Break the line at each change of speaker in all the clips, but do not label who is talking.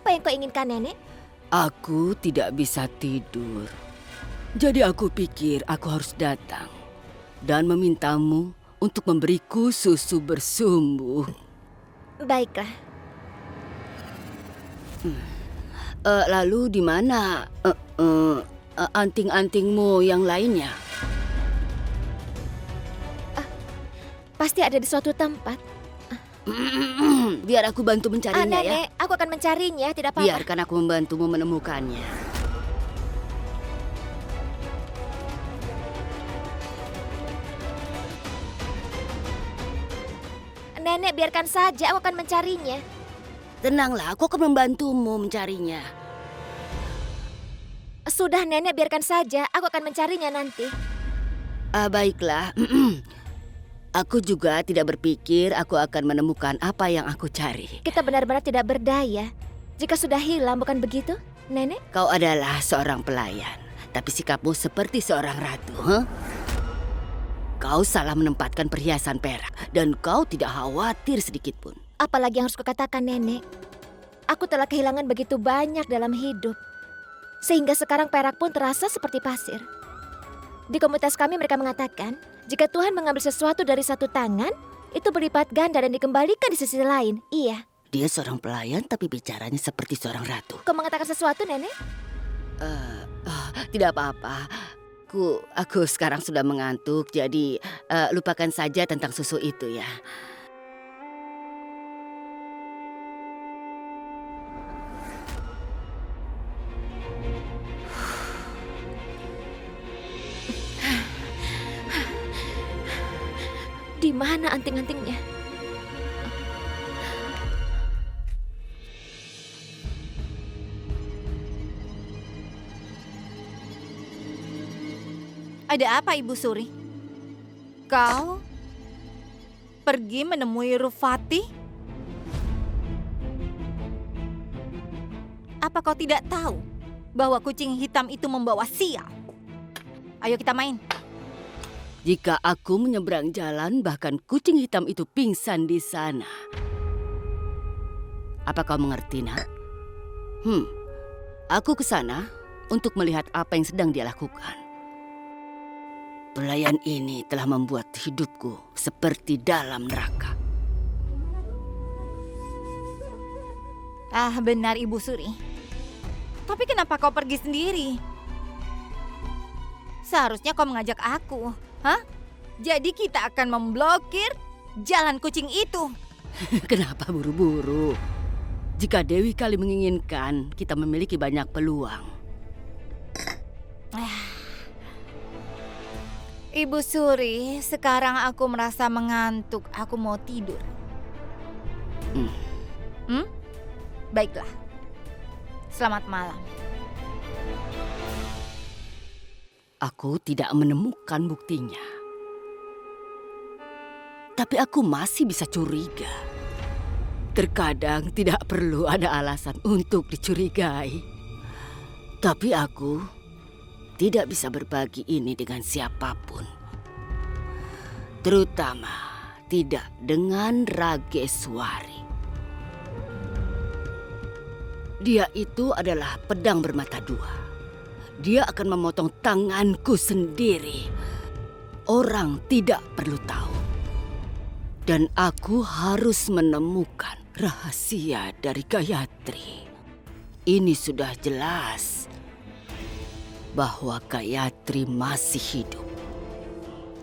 Apa yang kau inginkan, Nenek?
Aku tidak bisa tidur. Jadi aku pikir aku harus datang dan memintamu untuk memberiku susu bersumbu.
Baiklah.
Lalu di mana anting-antingmu yang lainnya?
Pasti ada di suatu tempat.
Biar aku bantu mencarinya ya.
Nenek, aku akan mencarinya, tidak apa-apa.
Biarkan aku membantumu menemukannya.
Nenek, biarkan saja, aku akan mencarinya.
Tenanglah, aku akan membantumu mencarinya.
Sudah, Nenek, biarkan saja, aku akan mencarinya nanti.
Baiklah. Aku juga tidak berpikir aku akan menemukan apa yang aku cari.
Kita benar-benar tidak berdaya. Jika sudah hilang, bukan begitu, Nenek?
Kau adalah seorang pelayan, tapi sikapmu seperti seorang ratu, huh? Kau salah menempatkan perhiasan perak, dan kau tidak khawatir sedikit pun.
Apalagi yang harus kukatakan, Nenek? Aku telah kehilangan begitu banyak dalam hidup. Sehingga sekarang perak pun terasa seperti pasir. Di komunitas kami mereka mengatakan, jika Tuhan mengambil sesuatu dari satu tangan, itu berlipat ganda dan dikembalikan di sisi lain. Iya.
Dia seorang pelayan tapi bicaranya seperti seorang ratu.
Kau mengatakan sesuatu, Nenek?
Tidak apa-apa. Aku sekarang sudah mengantuk, jadi lupakan saja tentang susu itu ya.
Di mana anting-antingnya?
Ada apa, Ibu Suri? Kau pergi menemui Rufati? Apa kau tidak tahu bahwa kucing hitam itu membawa sial? Ayo kita main.
Jika aku menyeberang jalan, bahkan kucing hitam itu pingsan di sana. Apa kau mengerti, nak? Aku ke sana untuk melihat apa yang sedang dia lakukan. Pelayan ini telah membuat hidupku seperti dalam neraka.
Benar, Ibu Suri. Tapi kenapa kau pergi sendiri? Seharusnya kau mengajak aku. Jadi kita akan memblokir jalan kucing itu.
Kenapa buru-buru? Jika Dewi Kali menginginkan, kita memiliki banyak peluang.
Ibu Suri, sekarang aku merasa mengantuk. Aku mau tidur. Baiklah. Selamat malam.
Aku tidak menemukan buktinya. Tapi aku masih bisa curiga. Terkadang tidak perlu ada alasan untuk dicurigai. Tapi aku tidak bisa berbagi ini dengan siapapun. Terutama tidak dengan Rageswari. Dia itu adalah pedang bermata dua. Dia akan memotong tanganku sendiri. Orang tidak perlu tahu. Dan aku harus menemukan rahasia dari Gayatri. Ini sudah jelas bahwa Gayatri masih hidup.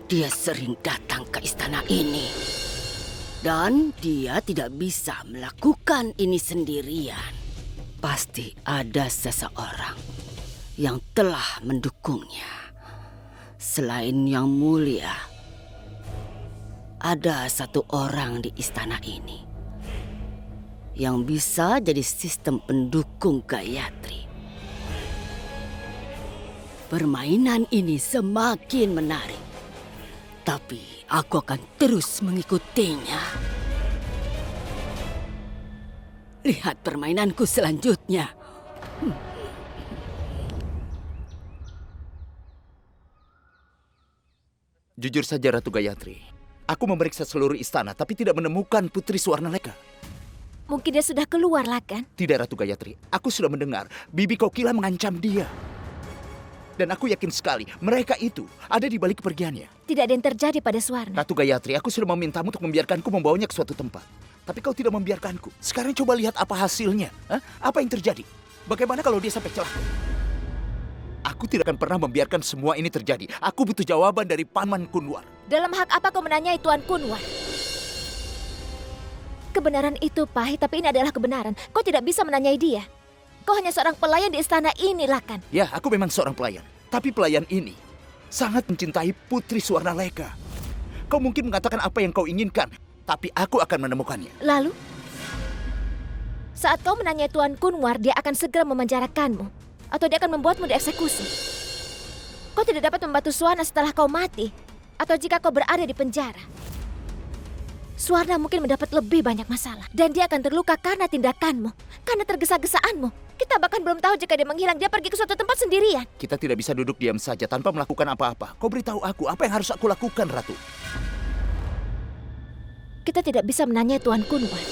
Dia sering datang ke istana ini. Dan dia tidak bisa melakukan ini sendirian. Pasti ada seseorang yang telah mendukungnya. Selain Yang Mulia, ada satu orang di istana ini yang bisa jadi sistem pendukung Gayatri. Permainan ini semakin menarik, tapi aku akan terus mengikutinya. Lihat permainanku selanjutnya.
Jujur saja Ratu Gayatri, aku memeriksa seluruh istana tapi tidak menemukan Putri Suwarnaleka.
Mungkin dia sudah keluar, Lakan.
Tidak, Ratu Gayatri. Aku sudah mendengar Bibi Kokila mengancam dia. Dan aku yakin sekali mereka itu ada di balik kepergiannya.
Tidak ada yang terjadi pada Suwarna.
Ratu Gayatri, aku sudah memintamu untuk membiarkanku membawanya ke suatu tempat. Tapi kau tidak membiarkanku. Sekarang coba lihat apa hasilnya. Hah? Apa yang terjadi? Bagaimana kalau dia sampai celaka? Aku tidak akan pernah membiarkan semua ini terjadi. Aku butuh jawaban dari Paman Kunwar.
Dalam hak apa kau menanyai Tuan Kunwar? Kebenaran itu pahit, tapi ini adalah kebenaran. Kau tidak bisa menanyai dia. Kau hanya seorang pelayan di istana ini, Lakan.
Ya, aku memang seorang pelayan. Tapi pelayan ini sangat mencintai Putri Suwarnaleka. Kau mungkin mengatakan apa yang kau inginkan, tapi aku akan menemukannya.
Lalu? Saat kau menanyai Tuan Kunwar, dia akan segera memenjarakanmu. Atau dia akan membuatmu dieksekusi. Kau tidak dapat membantu Suwarna setelah kau mati. Atau jika kau berada di penjara. Suwarna mungkin mendapat lebih banyak masalah. Dan dia akan terluka karena tindakanmu. Karena tergesa-gesaanmu. Kita bahkan belum tahu jika dia menghilang, dia pergi ke suatu tempat sendirian.
Kita tidak bisa duduk diam saja tanpa melakukan apa-apa. Kau beritahu aku apa yang harus aku lakukan, Ratu.
Kita tidak bisa menanyai Tuan Kunwar.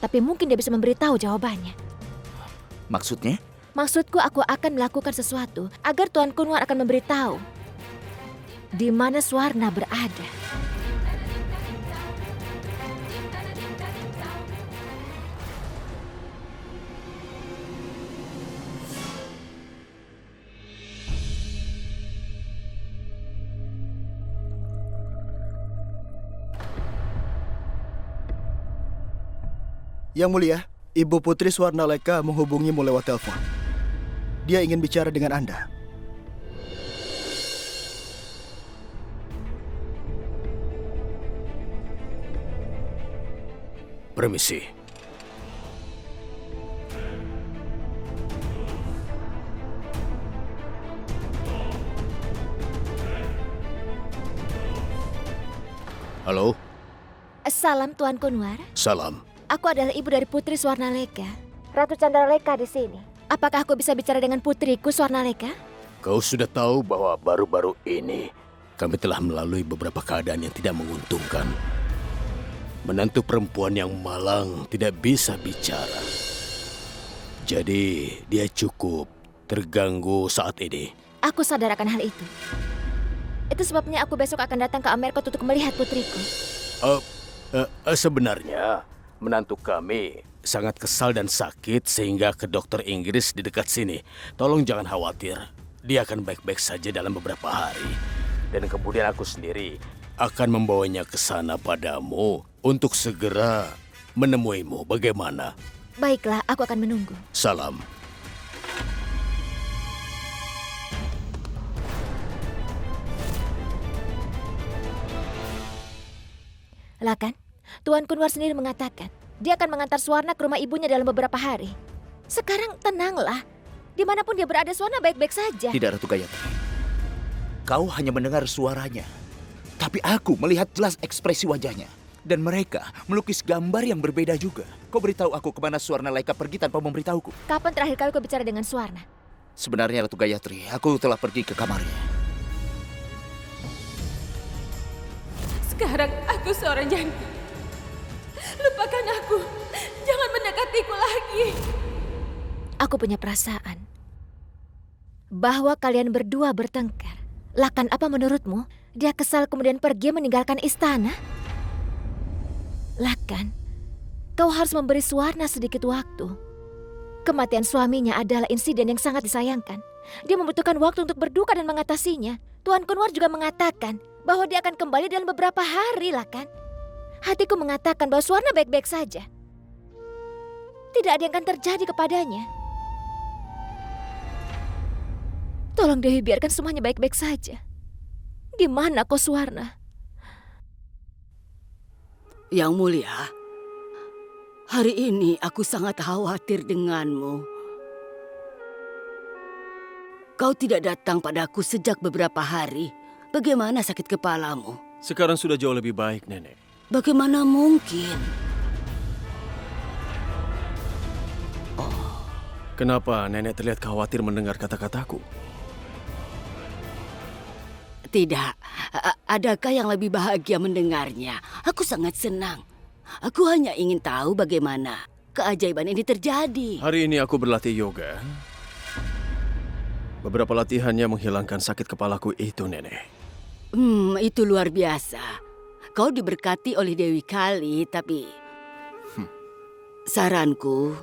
Tapi mungkin dia bisa memberitahu jawabannya.
Maksudnya?
Maksudku, aku akan melakukan sesuatu agar Tuan Kunwar akan memberitahu di mana Suwarna berada.
Yang Mulia, Ibu Putri Suwarnaleka menghubungimu lewat telepon. Dia ingin bicara dengan Anda.
Permisi. Halo,
Salam Tuan Kunwar.
salam.
Aku adalah ibu dari Putri Suwarnaleka. Ratu Candraleka di sini. Apakah aku bisa bicara dengan putriku Suwarnaleka?
Kau sudah tahu bahwa baru-baru ini kami telah melalui beberapa keadaan yang tidak menguntungkan. Menantu perempuan yang malang tidak bisa bicara. Jadi dia cukup terganggu saat ini.
Aku sadar akan hal itu. Itu sebabnya aku besok akan datang ke Amerika untuk melihat putriku.
Sebenarnya menantu kami sangat kesal dan sakit sehingga ke dokter Inggris di dekat sini. Tolong jangan khawatir. Dia akan baik-baik saja dalam beberapa hari. Dan kemudian aku sendiri akan membawanya ke sana padamu untuk segera menemuimu. Bagaimana?
Baiklah, aku akan menunggu.
Salam.
Lakan, Tuan Kunwar sendiri mengatakan dia akan mengantar Suwarna ke rumah ibunya dalam beberapa hari. Sekarang tenanglah. Dimanapun dia berada, Suwarna baik-baik saja.
Tidak, Ratu Gayatri. Kau hanya mendengar suaranya. Tapi aku melihat jelas ekspresi wajahnya. Dan mereka melukis gambar yang berbeda juga. Kau beritahu aku kemana Suwarnaleka pergi tanpa memberitahuku.
Kapan terakhir kali kau bicara dengan Suwarna?
Sebenarnya Ratu Gayatri, aku telah pergi ke kamarnya.
Sekarang aku seorang janda. Lupakan aku. Jangan mendekatiku lagi.
Aku punya perasaan bahwa kalian berdua bertengkar. Lakan, apa menurutmu? Dia kesal kemudian pergi meninggalkan istana? Lakan, kau harus memberi Suwarna sedikit waktu. Kematian suaminya adalah insiden yang sangat disayangkan. Dia membutuhkan waktu untuk berduka dan mengatasinya. Tuan Kunwar juga mengatakan bahwa dia akan kembali dalam beberapa hari, Lakan. Hatiku mengatakan bahwa Suwarna baik-baik saja. Tidak ada yang akan terjadi kepadanya. Tolong Dewi, biarkan semuanya baik-baik saja. Di mana kau, Suwarna?
Yang Mulia, hari ini aku sangat khawatir denganmu. Kau tidak datang padaku sejak beberapa hari. Bagaimana sakit kepalamu?
Sekarang sudah jauh lebih baik, Nenek.
Bagaimana mungkin?
Kenapa Nenek terlihat khawatir mendengar kata-kataku?
Tidak, adakah yang lebih bahagia mendengarnya? Aku sangat senang. Aku hanya ingin tahu bagaimana keajaiban ini terjadi.
Hari ini aku berlatih yoga. Beberapa latihannya menghilangkan sakit kepalaku itu, Nenek.
Itu luar biasa. Kau diberkati oleh Dewi Kali, tapi... Saranku,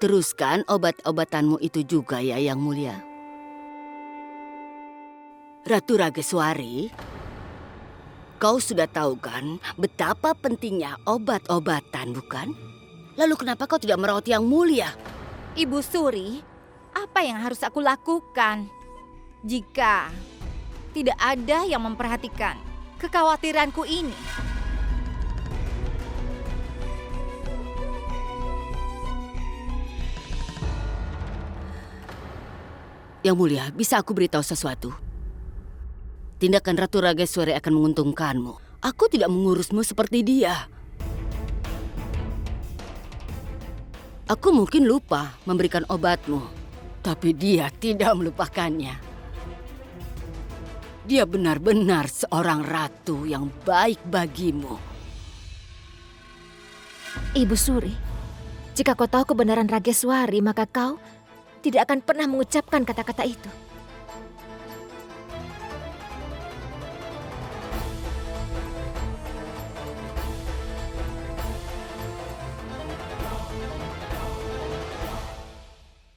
teruskan obat-obatanmu itu juga ya, Yang Mulia. Ratu Rageswari, kau sudah tahu kan betapa pentingnya obat-obatan, bukan? Lalu kenapa kau tidak merawat Yang Mulia?
Ibu Suri, apa yang harus aku lakukan jika tidak ada yang memperhatikan kekhawatiranku ini?
Yang Mulia, bisa aku beritahu sesuatu? Tindakan Ratu Rageswari akan menguntungkanmu. Aku tidak mengurusmu seperti dia. Aku mungkin lupa memberikan obatmu, tapi dia tidak melupakannya. Dia benar-benar seorang ratu yang baik bagimu.
Ibu Suri, jika kau tahu kebenaran Rageswari, maka kau tidak akan pernah mengucapkan kata-kata itu.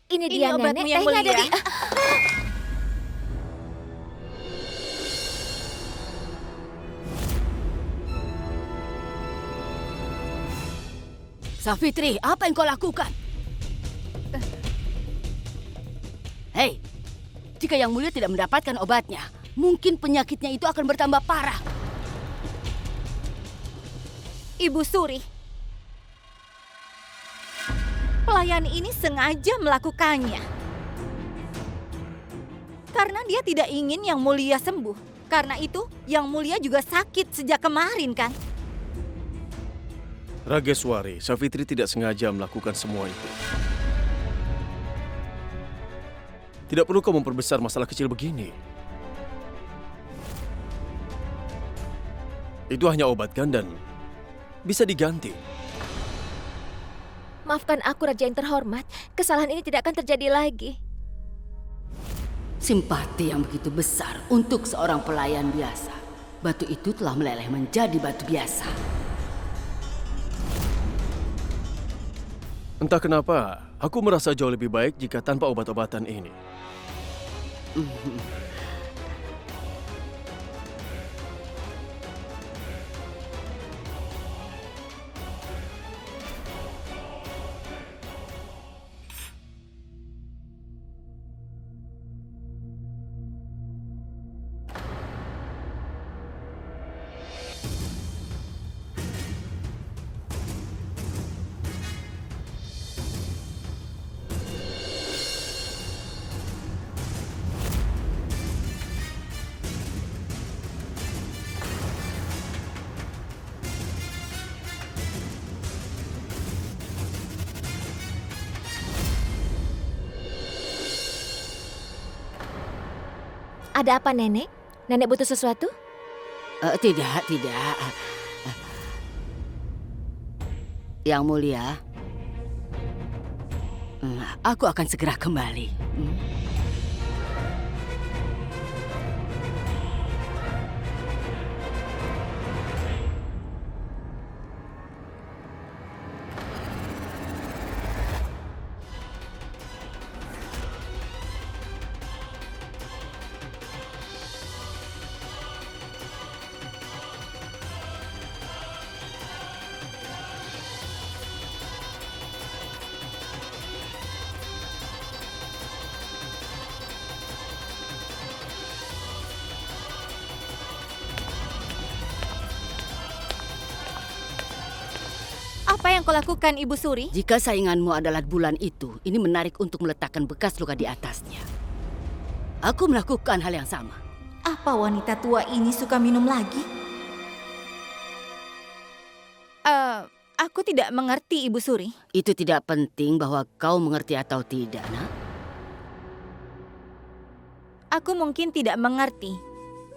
Ini dia,
obatmu
Nenek.
yang
Tehnya ada
mulia.
di...
Safitri, apa yang kau lakukan? Hei, jika Yang Mulia tidak mendapatkan obatnya, mungkin penyakitnya itu akan bertambah parah.
Ibu Suri, pelayan ini sengaja melakukannya karena dia tidak ingin Yang Mulia sembuh. Karena itu, Yang Mulia juga sakit sejak kemarin, kan?
Rageswari, Safitri tidak sengaja melakukan semua itu. Tidak perlu kau memperbesar masalah kecil begini. Itu hanya obat kan dan bisa diganti.
Maafkan aku, Raja yang terhormat. Kesalahan ini tidak akan terjadi lagi.
Simpati yang begitu besar untuk seorang pelayan biasa. Batu itu telah meleleh menjadi batu biasa.
Entah kenapa, aku merasa jauh lebih baik jika tanpa obat-obatan ini.
Ada apa, Nenek? Nenek butuh sesuatu?
Tidak. Yang Mulia, aku akan segera kembali.
Apa yang kau lakukan, Ibu Suri?
Jika sainganmu adalah bulan itu, ini menarik untuk meletakkan bekas luka di atasnya. Aku melakukan hal yang sama.
Apa wanita tua ini suka minum lagi? Aku tidak mengerti, Ibu Suri.
Itu tidak penting bahwa kau mengerti atau tidak, nak.
Aku mungkin tidak mengerti,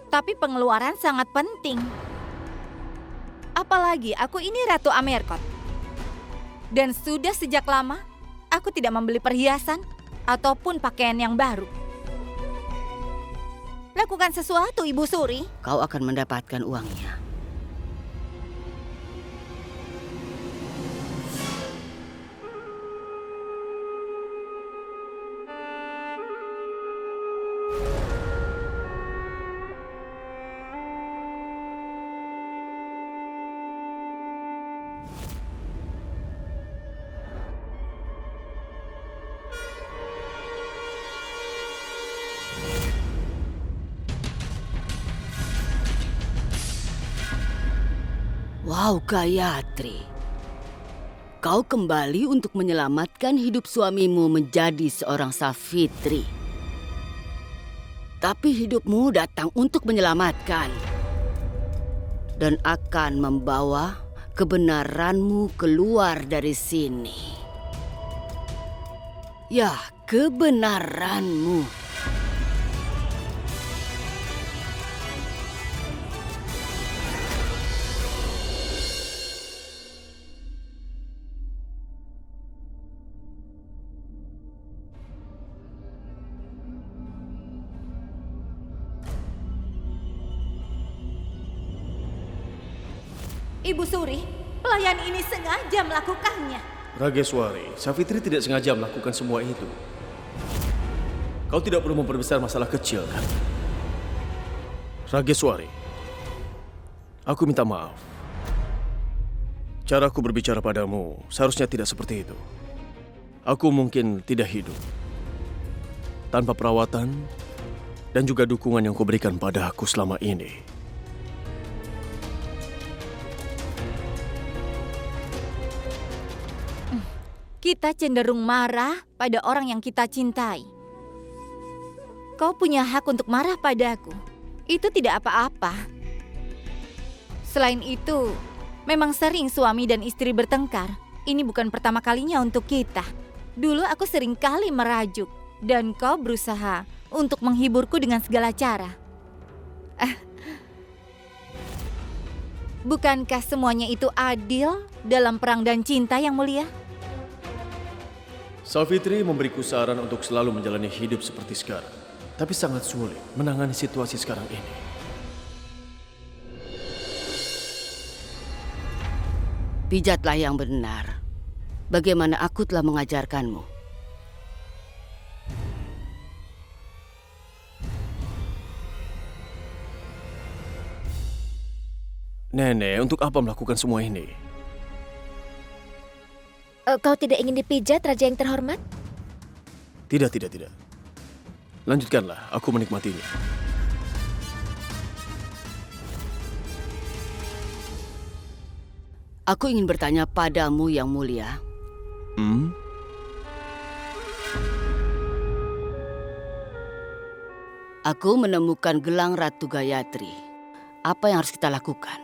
tapi pengeluaran sangat penting. Apalagi aku ini Ratu Amerkot. Dan sudah sejak lama, aku tidak membeli perhiasan ataupun pakaian yang baru. Lakukan sesuatu, Ibu Suri.
Kau akan mendapatkan uangnya. Wow, Gayatri. Kau kembali untuk menyelamatkan hidup suamimu menjadi seorang Savitri. Tapi hidupmu datang untuk menyelamatkan. Dan akan membawa kebenaranmu keluar dari sini. Ya, kebenaranmu.
Ibu Suri, pelayan ini sengaja melakukannya.
Rageswari, Savitri tidak sengaja melakukan semua itu. Kau tidak perlu memperbesar masalah kecil, kan? Rageswari, aku minta maaf. Caraku berbicara padamu seharusnya tidak seperti itu. Aku mungkin tidak hidup tanpa perawatan dan juga dukungan yang kau berikan padaku selama ini.
Kita cenderung marah pada orang yang kita cintai. Kau punya hak untuk marah padaku. Itu tidak apa-apa. Selain itu, memang sering suami dan istri bertengkar. Ini bukan pertama kalinya untuk kita. Dulu aku sering kali merajuk, dan kau berusaha untuk menghiburku dengan segala cara. Bukankah semuanya itu adil dalam perang dan cinta, Yang Mulia?
Savitri memberiku saran untuk selalu menjalani hidup seperti sekarang. Tapi sangat sulit menangani situasi sekarang ini.
Pijatlah yang benar. Bagaimana aku telah mengajarkanmu.
Nenek, untuk apa melakukan semua ini?
Kau tidak ingin dipijat, Raja yang terhormat?
Tidak. Lanjutkanlah, aku menikmatinya.
Aku ingin bertanya padamu, Yang Mulia. Aku menemukan gelang Ratu Gayatri. Apa yang harus kita lakukan?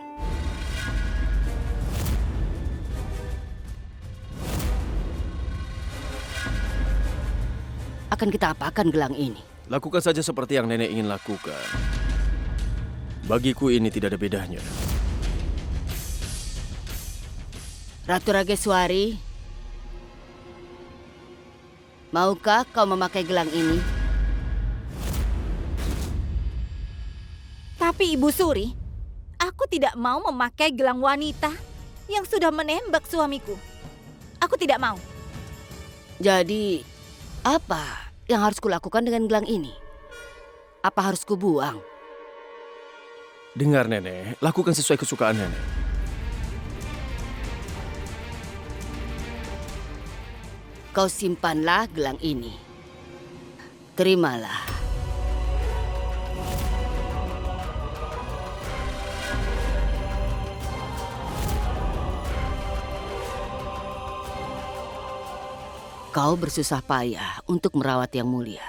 Akan kita apakan gelang ini?
Lakukan saja seperti yang nenek ingin lakukan. Bagiku ini tidak ada bedanya.
Ratu Rageswari, maukah kau memakai gelang ini?
Tapi Ibu Suri, aku tidak mau memakai gelang wanita yang sudah menembak suamiku. Aku tidak mau.
Jadi, apa yang harus kulakukan dengan gelang ini? Apa harus kubuang?
Dengar nenek, lakukan sesuai kesukaan nenek.
Kau simpanlah gelang ini. Terimalah. Kau bersusah payah untuk merawat Yang Mulia.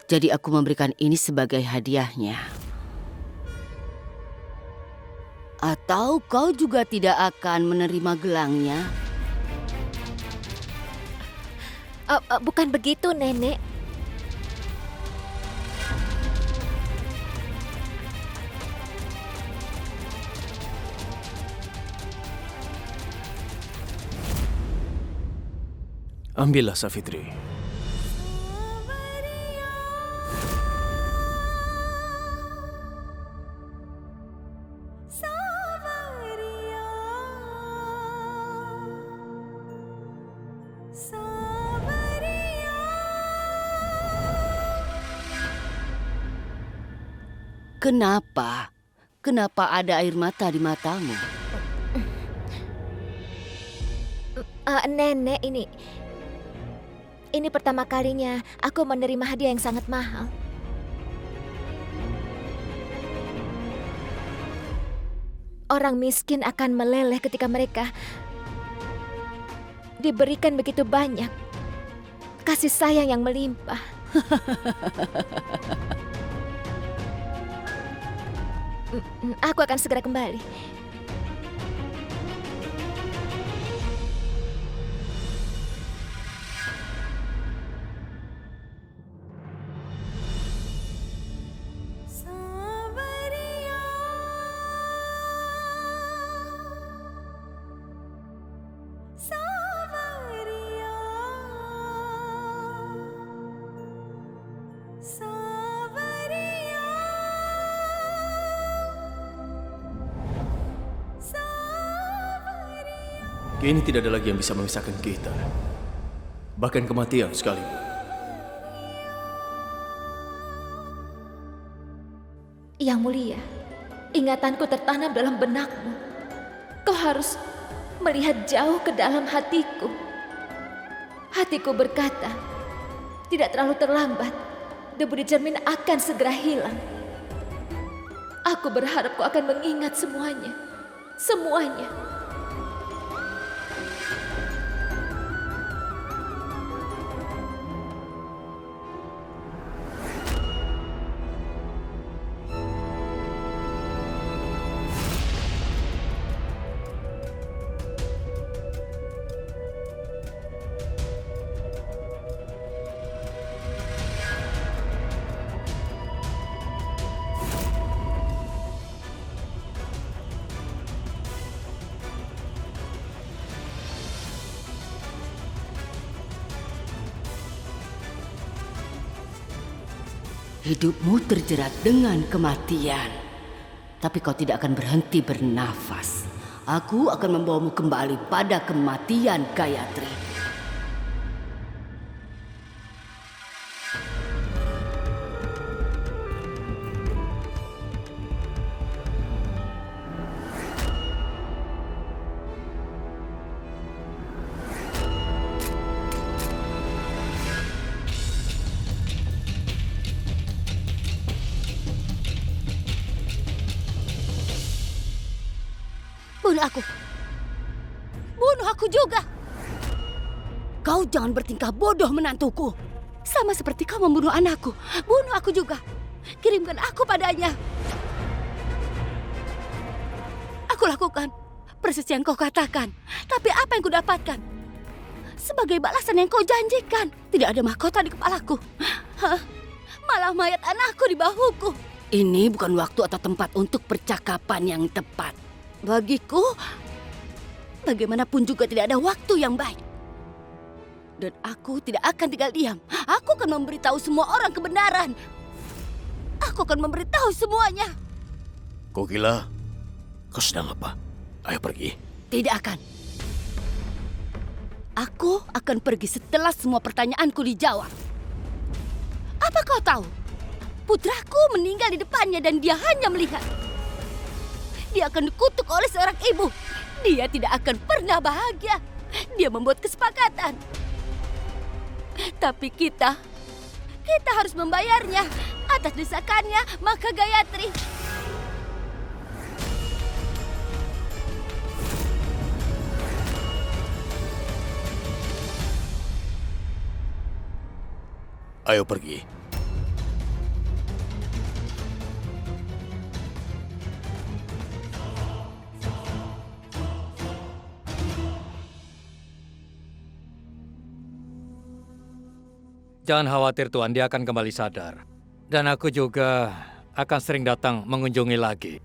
Jadi aku memberikan ini sebagai hadiahnya. Atau kau juga tidak akan menerima gelangnya?
Bukan begitu, Nenek.
Ambillah, Safitri.
Kenapa? Kenapa ada air mata di matamu?
Nenek, ini pertama kalinya aku menerima hadiah yang sangat mahal. Orang miskin akan meleleh ketika mereka diberikan begitu banyak kasih sayang yang melimpah. Aku akan segera kembali.
Kini tidak ada lagi yang bisa memisahkan kita. Bahkan kematian sekalipun.
Yang mulia, ingatanku tertanam dalam benakmu. Kau harus melihat jauh ke dalam hatiku. Hatiku berkata, tidak terlalu terlambat. Debu di cermin akan segera hilang. Aku berharap kau akan mengingat semuanya. Semuanya.
Hidupmu terjerat dengan kematian. Tapi kau tidak akan berhenti bernafas. Aku akan membawamu kembali pada kematian, Gayatri. Bunuh aku. Bunuh aku juga. Kau jangan bertingkah bodoh menantuku. Sama seperti kau membunuh anakku. Bunuh aku juga. Kirimkan aku padanya. Aku lakukan persis yang kau katakan. Tapi apa yang kudapatkan? Sebagai balasan yang kau janjikan. Tidak ada mahkota di kepalaku. Hah? Malah mayat anakku di bahuku. Ini bukan waktu atau tempat untuk percakapan yang tepat. Bagiku, bagaimanapun juga tidak ada waktu yang baik. Dan aku tidak akan tinggal diam. Aku akan memberitahu semua orang kebenaran. Aku akan memberitahu semuanya.
Kokila, kau sedang apa? Ayo pergi.
Tidak akan. Aku akan pergi setelah semua pertanyaanku dijawab. Apa kau tahu? Putraku meninggal di depannya dan dia hanya melihat. Dia akan dikutuk oleh seorang ibu. Dia tidak akan pernah bahagia. Dia membuat kesepakatan. Tapi kita harus membayarnya. Atas desakannya, maka Gayatri.
Ayo pergi.
Jangan khawatir Tuan, dia akan kembali sadar. Dan aku juga akan sering datang mengunjungi lagi.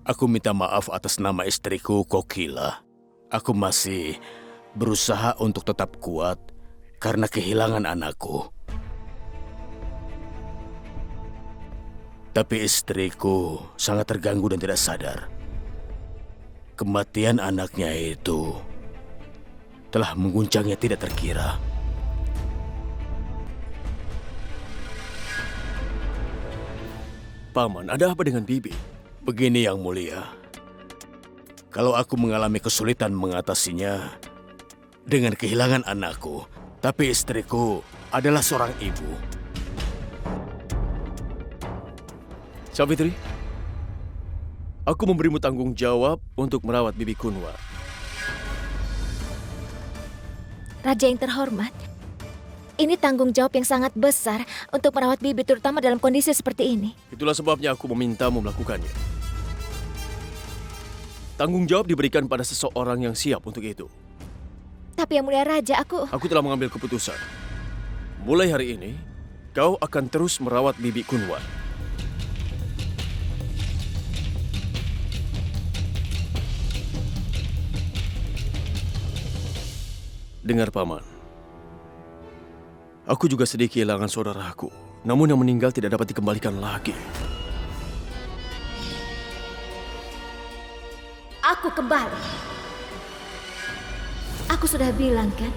Aku minta maaf atas nama istriku, Kokila. Aku masih berusaha untuk tetap kuat karena kehilangan anakku. Tapi istriku sangat terganggu dan tidak sadar. Kematian anaknya itu telah mengguncangnya tidak terkira.
Paman, ada apa dengan Bibi?
Begini Yang Mulia, kalau aku mengalami kesulitan mengatasinya dengan kehilangan anakku, tapi istriku adalah seorang ibu.
Savitri, aku memberimu tanggung jawab untuk merawat Bibi Kunwar.
Raja yang terhormat, ini tanggung jawab yang sangat besar untuk merawat Bibi, terutama dalam kondisi seperti ini.
Itulah sebabnya aku memintamu melakukannya. Tanggung jawab diberikan pada seseorang yang siap untuk itu.
Tapi Yang Mulia Raja, aku
telah mengambil keputusan. Mulai hari ini, kau akan terus merawat Bibi Kunwar. Dengar, Paman. Aku juga sedih kehilangan saudaraku. Namun yang meninggal tidak dapat dikembalikan lagi.
Aku kembali. Aku sudah bilang kan,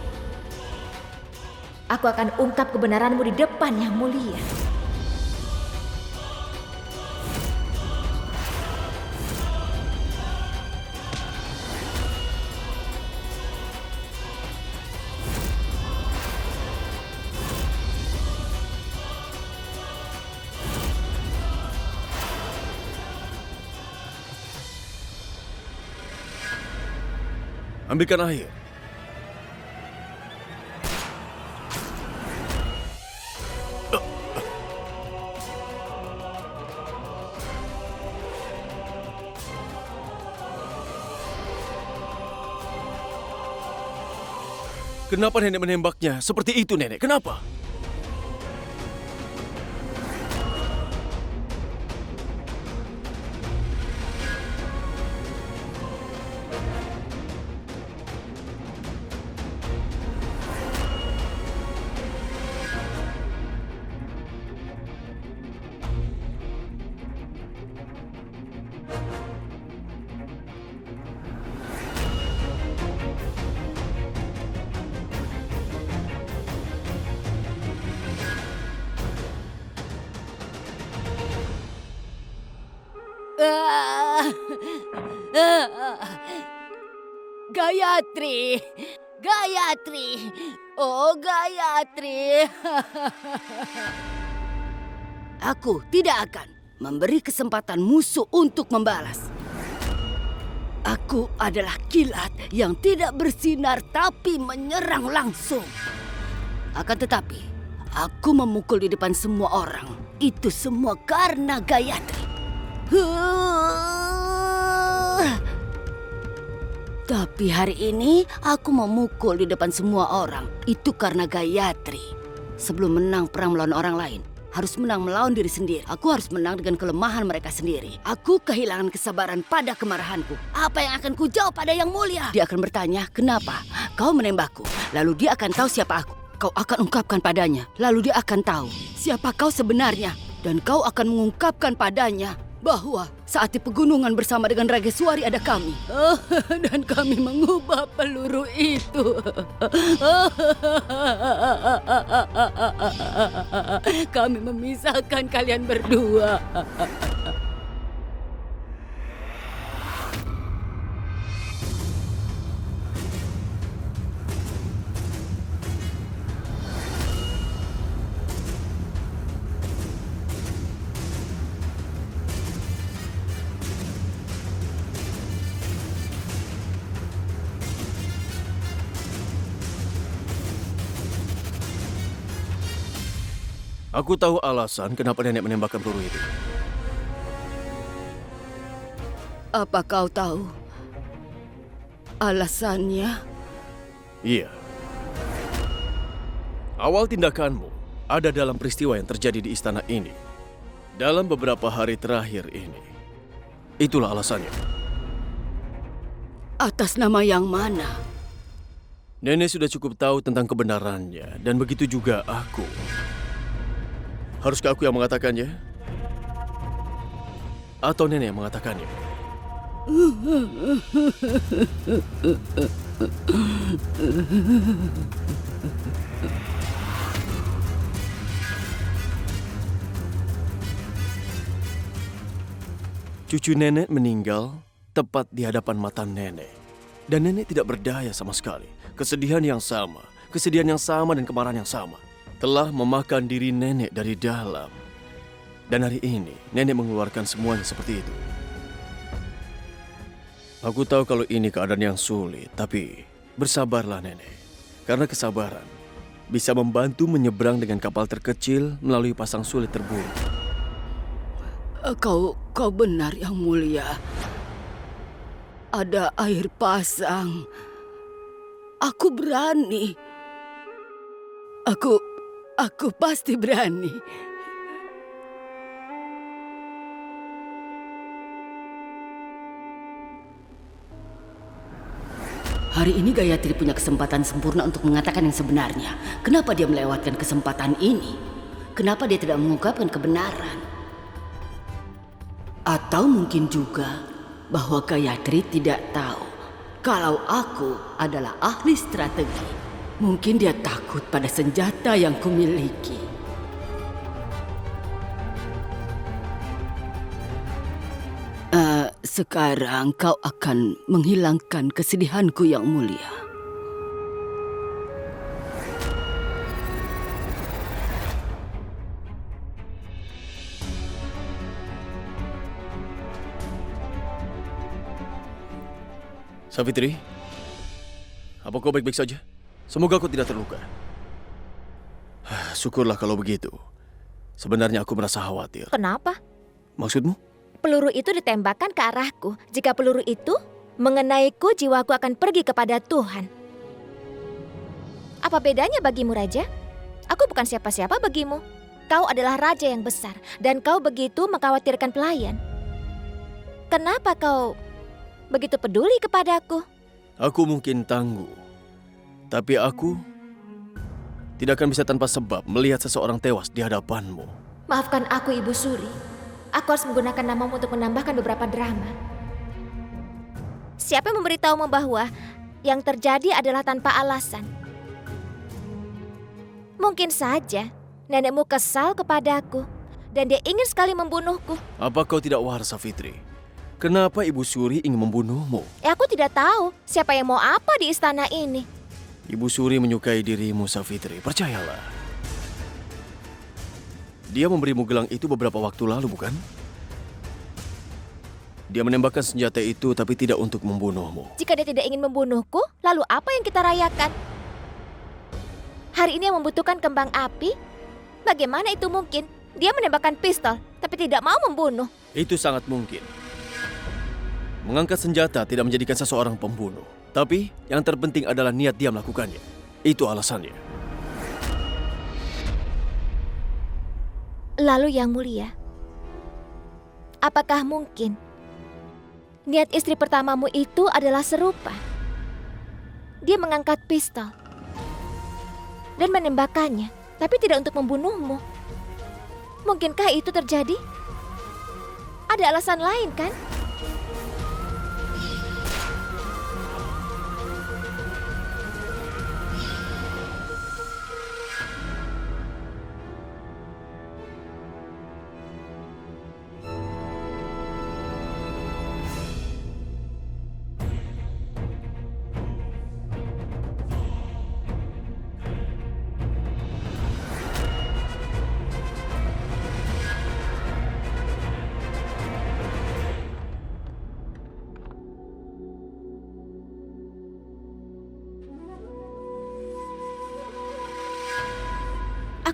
aku akan ungkap kebenaranmu di depan Yang Mulia.
Ambilkan air. Kenapa nenek menembaknya? Seperti itu, nenek. Kenapa?
Gayatri, Gayatri, oh Gayatri. Aku tidak akan memberi kesempatan musuh untuk membalas. Aku adalah kilat yang tidak bersinar tapi menyerang langsung. Akan tetapi, aku memukul di depan semua orang. Itu semua karena Gayatri. Tapi hari ini aku memukul di depan semua orang. Itu karena Gayatri. Sebelum menang perang melawan orang lain, harus menang melawan diri sendiri. Aku harus menang dengan kelemahan mereka sendiri. Aku kehilangan kesabaran pada kemarahanku. Apa yang akan kujawab pada Yang Mulia? Dia akan bertanya, kenapa kau menembakku? Lalu dia akan tahu siapa aku. Kau akan ungkapkan padanya. Lalu dia akan tahu siapa kau sebenarnya. Dan kau akan mengungkapkan padanya bahwa saat di pegunungan bersama dengan Rageswari ada kami. Dan kami mengubah peluru itu. Kami memisahkan kalian berdua.
Aku tahu alasan kenapa nenek menembakkan peluru itu.
Apa kau tahu alasannya?
Iya. Awal tindakanmu ada dalam peristiwa yang terjadi di istana ini. Dalam beberapa hari terakhir ini, Itulah alasannya.
Atas nama yang mana?
Nenek sudah cukup tahu tentang kebenarannya, dan begitu juga aku. Haruskah aku yang mengatakannya? Atau nenek yang mengatakannya? Cucu nenek meninggal tepat di hadapan mata nenek. Dan nenek tidak berdaya sama sekali. Kesedihan yang sama dan kemarahan yang sama telah memakan diri nenek dari dalam. Dan hari ini nenek mengeluarkan semuanya seperti itu. Aku tahu kalau ini keadaan yang sulit, tapi bersabarlah nenek. Karena kesabaran bisa membantu menyeberang dengan kapal terkecil melalui pasang sulit terburuk.
Kau benar yang mulia. Ada air pasang. Aku berani. Aku pasti berani. Hari ini Gayatri punya kesempatan sempurna untuk mengatakan yang sebenarnya. Kenapa dia melewatkan kesempatan ini? Kenapa dia tidak mengungkapkan kebenaran? Atau mungkin juga bahwa Gayatri tidak tahu kalau aku adalah ahli strategi. Mungkin dia takut pada senjata yang kumiliki. Sekarang kau akan menghilangkan kesedihanku yang mulia.
Savitri, apa kau baik-baik saja? Semoga kau tidak terluka. Syukurlah kalau begitu. Sebenarnya aku merasa khawatir.
Kenapa?
Maksudmu?
Peluru itu ditembakkan ke arahku. Jika peluru itu mengenaiku, jiwaku akan pergi kepada Tuhan. Apa bedanya bagimu, Raja? Aku bukan siapa-siapa bagimu. Kau adalah raja yang besar, dan kau begitu mengkhawatirkan pelayan. Kenapa kau begitu peduli kepadaku?
Aku mungkin tangguh, tapi aku tidak akan bisa tanpa sebab melihat seseorang tewas di hadapanmu.
Maafkan aku, Ibu Suri. Aku harus menggunakan namamu untuk menambahkan beberapa drama. Siapa yang memberitahumu bahwa yang terjadi adalah tanpa alasan? Mungkin saja nenekmu kesal kepadaku dan dia ingin sekali membunuhku.
Apa kau tidak waras, Savitri? Kenapa Ibu Suri ingin membunuhmu?
Aku tidak tahu siapa yang mau apa di istana ini.
Ibu Suri menyukai dirimu, Savitri. Percayalah. Dia memberimu gelang itu beberapa waktu lalu, bukan? Dia menembakkan senjata itu tapi tidak untuk membunuhmu.
Jika dia tidak ingin membunuhku, lalu apa yang kita rayakan? Hari ini yang membutuhkan kembang api? Bagaimana itu mungkin? Dia menembakkan pistol tapi tidak mau membunuh.
Itu sangat mungkin. Mengangkat senjata tidak menjadikan seseorang pembunuh. Tapi yang terpenting adalah niat dia melakukannya. Itu alasannya.
Lalu yang mulia, apakah mungkin niat istri pertamamu itu adalah serupa? Dia mengangkat pistol dan menembakkannya, tapi tidak untuk membunuhmu. Mungkinkah itu terjadi? Ada alasan lain, kan?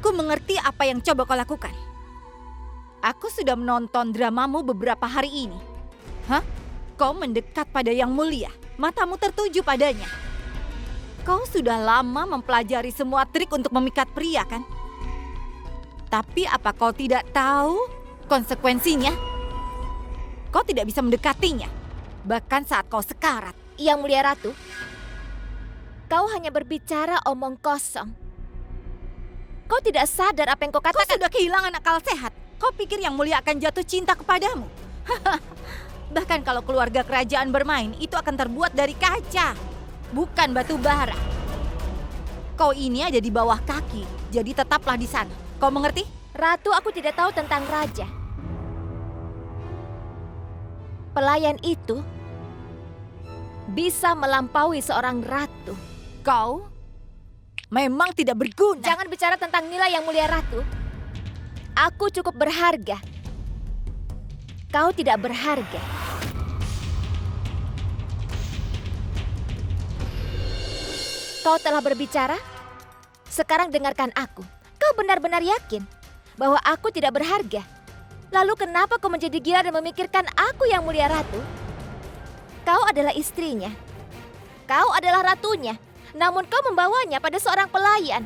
Aku mengerti apa yang coba kau lakukan. Aku sudah menonton dramamu beberapa hari ini. Hah? Kau mendekat pada Yang Mulia. Matamu tertuju padanya. Kau sudah lama mempelajari semua trik untuk memikat pria, kan? Tapi apa kau tidak tahu konsekuensinya? Kau tidak bisa mendekatinya. Bahkan saat kau sekarat.
Yang Mulia Ratu, kau hanya berbicara omong kosong. Kau tidak sadar apa yang kau
Kau
katakan.
sudah kehilangan akal sehat. Kau pikir Yang Mulia akan jatuh cinta kepadamu? Bahkan kalau keluarga kerajaan bermain, itu akan terbuat dari kaca, bukan batu bara. Kau ini ada di bawah kaki, jadi tetaplah di sana. Kau mengerti?
Ratu, aku tidak tahu tentang raja. Pelayan itu bisa melampaui seorang ratu.
Kau memang tidak berguna.
Jangan bicara tentang nilai Yang Mulia Ratu. Aku cukup berharga. Kau tidak berharga. Kau telah berbicara? Sekarang dengarkan aku. Kau benar-benar yakin bahwa aku tidak berharga? Lalu kenapa kau menjadi gila dan memikirkan aku Yang Mulia Ratu? Kau adalah istrinya. Kau adalah ratunya. Namun kau membawanya pada seorang pelayan.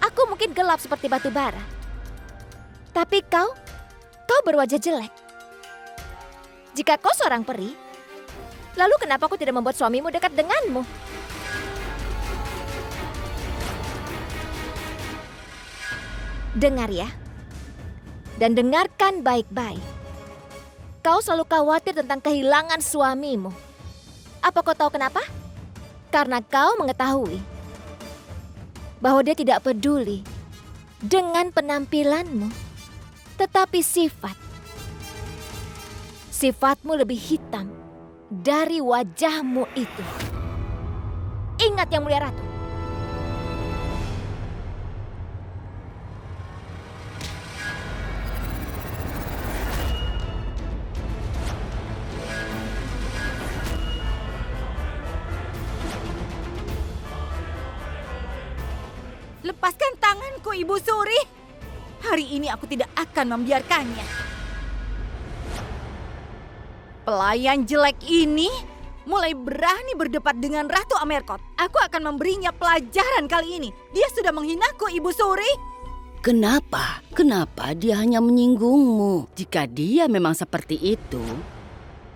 Aku mungkin gelap seperti batu bara. Tapi kau berwajah jelek. Jika kau seorang peri, lalu kenapa kau tidak membuat suamimu dekat denganmu? Dengar ya. Dan dengarkan baik-baik. Kau selalu khawatir tentang kehilangan suamimu. Apa kau tahu kenapa? Karena kau mengetahui bahwa dia tidak peduli dengan penampilanmu, tetapi sifatmu lebih hitam dari wajahmu itu. Ingat Yang Mulia Ratu.
Lepaskan tanganku, Ibu Suri. Hari ini aku tidak akan membiarkannya. Pelayan jelek ini mulai berani berdebat dengan Ratu Amerkot. Aku akan memberinya pelajaran kali ini. Dia sudah menghinaku, Ibu Suri.
Kenapa? Kenapa dia hanya menyinggungmu? Jika dia memang seperti itu,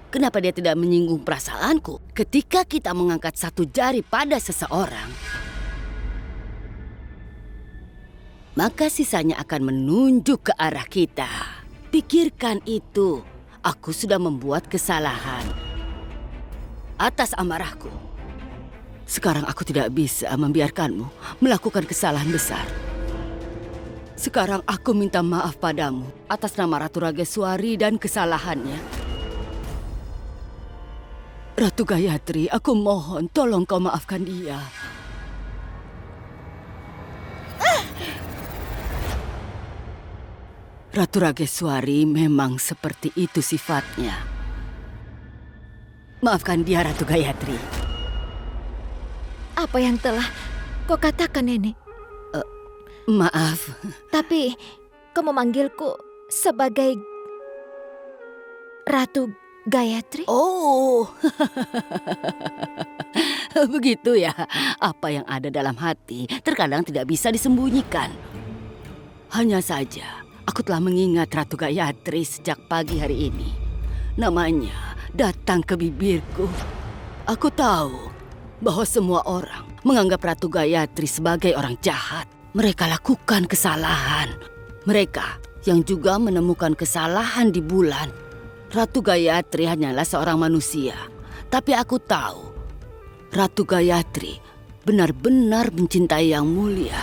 kenapa dia tidak menyinggung perasaanku? Ketika kita mengangkat satu jari pada seseorang, maka sisanya akan menunjuk ke arah kita. Pikirkan itu. Aku sudah membuat kesalahan atas amarahku. Sekarang aku tidak bisa membiarkanmu melakukan kesalahan besar. Sekarang aku minta maaf padamu atas nama Ratu Rageswari dan kesalahannya. Ratu Gayatri, aku mohon tolong kau maafkan dia. Ratu Rageswari memang seperti itu sifatnya. Maafkan dia, Ratu Gayatri.
Apa yang telah kau katakan, Nenek?
Maaf.
Tapi kau memanggilku sebagai Ratu Gayatri?
Oh, begitu ya. Apa yang ada dalam hati terkadang tidak bisa disembunyikan. Hanya saja, aku telah mengingat Ratu Gayatri sejak pagi hari ini. Namanya datang ke bibirku. Aku tahu bahwa semua orang menganggap Ratu Gayatri sebagai orang jahat. Mereka lakukan kesalahan. Mereka yang juga menemukan kesalahan di bulan. Ratu Gayatri hanyalah seorang manusia. Tapi aku tahu Ratu Gayatri benar-benar mencintai Yang Mulia.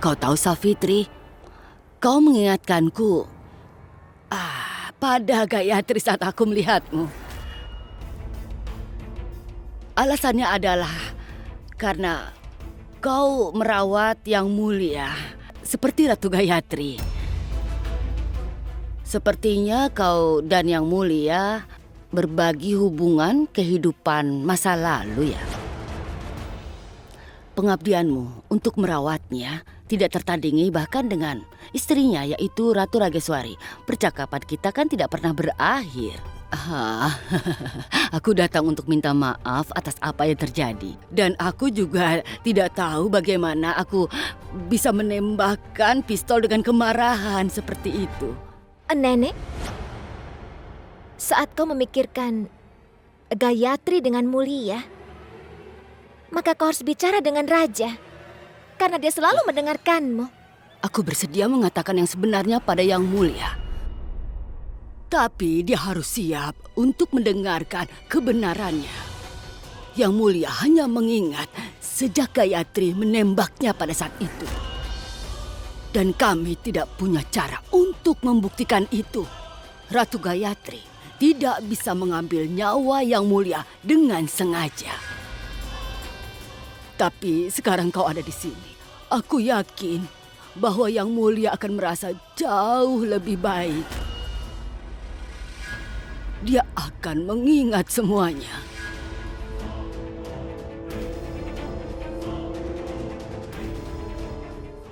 Kau tahu, Savitri, kau mengingatkanku pada Gayatri saat aku melihatmu. Alasannya adalah karena kau merawat Yang Mulia seperti Ratu Gayatri. Sepertinya kau dan Yang Mulia berbagi hubungan kehidupan masa lalu ya. Pengabdianmu untuk merawatnya tidak tertandingi bahkan dengan istrinya yaitu Ratu Rageswari. Percakapan kita kan tidak pernah berakhir. Aku datang untuk minta maaf atas apa yang terjadi. Dan aku juga tidak tahu bagaimana aku bisa menembakkan pistol dengan kemarahan seperti itu.
Nenek, saat kau memikirkan Gayatri dengan mulia, maka kau harus bicara dengan raja, karena dia selalu mendengarkanmu.
Aku bersedia mengatakan yang sebenarnya pada Yang Mulia. Tapi dia harus siap untuk mendengarkan kebenarannya. Yang Mulia hanya mengingat sejak Gayatri menembaknya pada saat itu. Dan kami tidak punya cara untuk membuktikan itu. Ratu Gayatri tidak bisa mengambil nyawa Yang Mulia dengan sengaja. Tapi sekarang kau ada di sini. Aku yakin bahwa Yang Mulia akan merasa jauh lebih baik. Dia akan mengingat semuanya.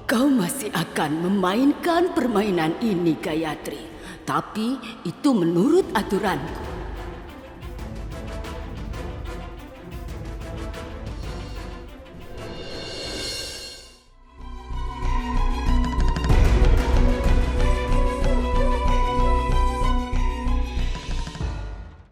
Kau masih akan memainkan permainan ini, Gayatri. Tapi itu menurut aturanku.